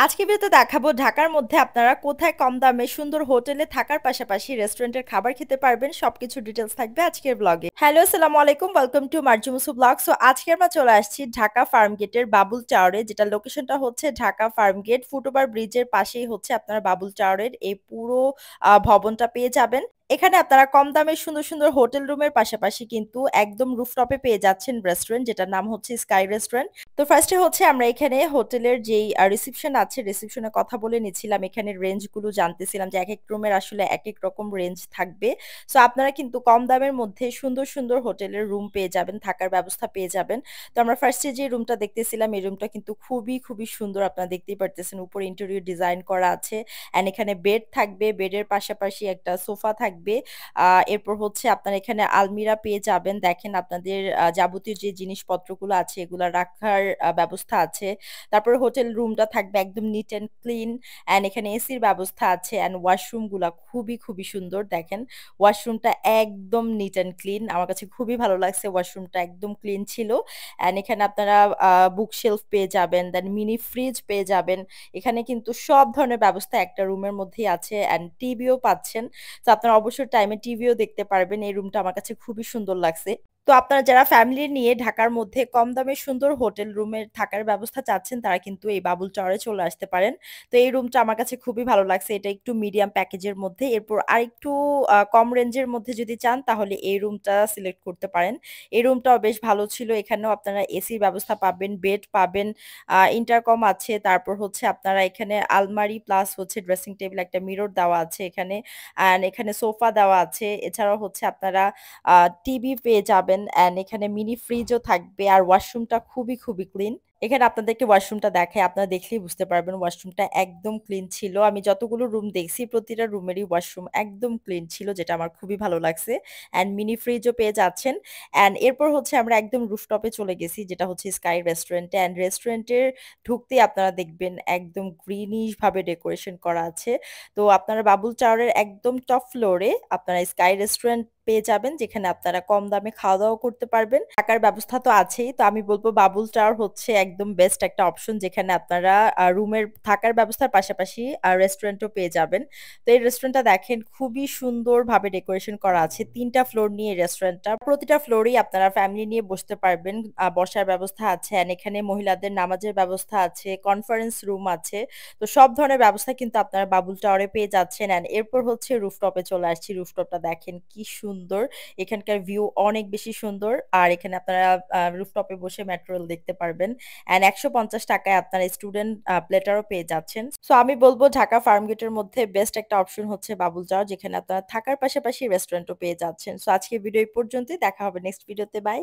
আজকে ভিডিওতে দেখাবো ঢাকার মধ্যে আপনারা কোথায় কম দামে সুন্দর হোটেলে থাকার পাশাপাশি রেস্টুরেন্টের খাবার খেতে পারবেন, সবকিছু ডিটেলস থাকবে আজকের ব্লগে। হ্যালো, আসসালামু আলাইকুম, ওয়েলকাম টু মার্জুমুসু ব্লগ। সো আজকে আমরা চলে আসছি ঢাকা ফার্ম গেটের বাবুল টাওয়ারে, যেটা লোকেশনটা হচ্ছে ঢাকা ফার্ম গেট ফুটওভার ব্রিজের পাশেই হচ্ছে আপনারা বাবুল টাওয়ারের এই পুরো ভবনটা পেয়ে যাবেন। এখানে আপনারা কম দামে সুন্দর সুন্দর হোটেল রুমের পাশাপাশি কিন্তু একদম রুফটপে পেয়ে যাচ্ছেন রেস্টুরেন্ট, যেটার নাম হচ্ছে স্কাই রেস্টুরেন্ট। তো ফার্স্টে হচ্ছে আমরা এখানে হোটেলের যেই রিসেপশন আছে, রিসেপশনে কথা বলে নিচ্ছিলাম, এখানে রেঞ্জগুলো জানতেছিলাম যে এক এক রুমের আসলে এক এক রকম রেঞ্জ থাকবে। সো আপনারা কিন্তু কম দামের মধ্যে সুন্দর সুন্দর হোটেলের রুম পেয়ে যাবেন, থাকার ব্যবস্থা পেয়ে যাবেন। তো আমরা ফার্স্টে যে রুমটা দেখতেছিলাম, এই রুমটা কিন্তু খুবই খুবই সুন্দর, আপনারা দেখতেই পারতেছেন উপরে ইন্টেরিয়র ডিজাইন করা আছে। অ্যান্ড এখানে বেড থাকবে, বেডের পাশাপাশি একটা সোফা থাকবে। এরপর হচ্ছে আপনারা এখানে আলমিরা পেয়ে যাবেন। দেখেন আপনাদের যাবতীয় যে জিনিসপত্রগুলো আছে এগুলা রাখার ব্যবস্থা আছে। তারপরে হোটেল রুমটা থাকবে একদম নিট অ্যান্ড ক্লিন, অ্যান্ড এখানে এসির ব্যবস্থা আছে। অ্যান্ড ওয়াশরুমগুলা খুবই খুবই সুন্দর। দেখেন ওয়াশরুমটা একদম নিট অ্যান্ড ক্লিন, আমার কাছে খুবই ভালো লাগছে, ওয়াশরুমটা একদম ক্লিন ছিল। অ্যান্ড এখানে আপনারা বুক শেলফ পেয়ে যাবেন, দেন মিনি ফ্রিজ পেয়ে যাবেন। এখানে কিন্তু সব ধরনের ব্যবস্থা একটা রুমের মধ্যেই আছে, অ্যান্ড টিভিও পাচ্ছেন। তো আপনারা অবসর টাইমে টিভিও দেখতে পারবেন। এই রুমটা আমার কাছে খুবই সুন্দর লাগছে। তো আপনারা যারা ফ্যামিলি নিয়ে ঢাকার মধ্যে কম দামে সুন্দর হোটেল রুমের থাকার ব্যবস্থা চাচ্ছেন, তারা কিন্তু এই বাবুল টাওয়ারে চলে আসতে পারেন। তো এই রুমটা আমার কাছে খুবই ভালো লাগছে, এটা একটু মিডিয়াম প্যাকেজের মধ্যে। এরপর আরেকটু কম রেঞ্জের মধ্যে যদি চান তাহলে এই রুমটা সিলেক্ট করতে পারেন। এই রুমটাও বেশ ভালো ছিল, এখানেও আপনারা এসির ব্যবস্থা পাবেন, বেড পাবেন, ইন্টারকম আছে। তারপর হচ্ছে আপনারা এখানে আলমারি প্লাস হচ্ছে ড্রেসিং টেবিল, একটা মিরর দেওয়া আছে এখানে, অ্যান্ড এখানে সোফা দেওয়া আছে। এছাড়াও হচ্ছে আপনারা টিভি পেয়ে যাবেন, অ্যান্ড এখানে মিনি ফ্রিজও থাকবে। আর ওয়াশরুমটা খুবই খুবই ক্লিন। এখানে আপনাদেরকে ওয়াশরুমটা দেখায়, আপনারা দেখলেই বুঝতে পারবেন ওয়াশরুমটা একদম ক্লিন ছিল। আমি যতগুলো রুম দেখছি প্রতিটা রুমেরই ওয়াশরুম একদম ক্লিন ছিল, যেটা আমার খুবই ভালো লাগছে। অ্যান্ড মিনি ফ্রিজও পেয়ে যাচ্ছেন। অ্যান্ড এরপর হচ্ছে আমরা একদম রুফটপে চলে গেছি, যেটা হচ্ছে স্কাই রেস্টুরেন্টে। অ্যান্ড রেস্টুরেন্টের ঢুকতেই আপনারা দেখবেন একদম গ্রিনিশ ভাবে ডেকোরেশন করা আছে। তো আপনারা বাবুল টাওয়ারের একদম টপ ফ্লোরে আপনারা স্কাই রেস্টুরেন্ট পেয়ে যাবেন, যেখানে আপনারা কম দামে খাওয়া দাওয়া করতে পারবেন। থাকার ব্যবস্থা তো আছেই, তো আমি বলবো বাবুল টাওয়ার হচ্ছে একদম বেস্ট একটা অপশন, যেখানে আপনারা রুমের থাকার ব্যবস্থার পাশাপাশি রেস্টুরেন্টও পেয়ে যাবেন। তো এই রেস্টুরেন্টটা দেখেন খুবই সুন্দরভাবে ডেকোরেশন করা আছে, 3টা ফ্লোর নিয়ে রেস্টুরেন্টটা। প্রতিটা ফ্লোরেই আপনারা ফ্যামিলি নিয়ে বসতে পারবেন, বসার ব্যবস্থা আছে। অ্যান্ড এখানে মহিলাদের নামাজের ব্যবস্থা আছে, কনফারেন্স রুম আছে। তো সব ধরনের ব্যবস্থা কিন্তু আপনারা বাবুল টাওয়ারে পেয়ে যাচ্ছেন। অ্যান্ড এরপর হচ্ছে রুফটপে চলে আসছি, রুফটপটা দেখেন কি সুন্দর, এখানকার ভিউ অনেক বেশি সুন্দর। আর এখানে আপনারা রুফটপে বসে মেট্রো রেল দেখতে পারবেন। অ্যান্ড 150 টাকায় আপনারা স্টুডেন্ট প্লেটারও পেয়ে যাচ্ছেন। সো আমি বলবো ঢাকা ফার্মগেটের মধ্যে বেস্ট একটা অপশন হচ্ছে বাবুল টাওয়ার, যেখানে আপনারা থাকার পাশাপাশি রেস্টুরেন্টও পেয়ে যাচ্ছেন। সো আজকে ভিডিও এই পর্যন্তই, দেখা হবে নেক্সট ভিডিওতে, বাই।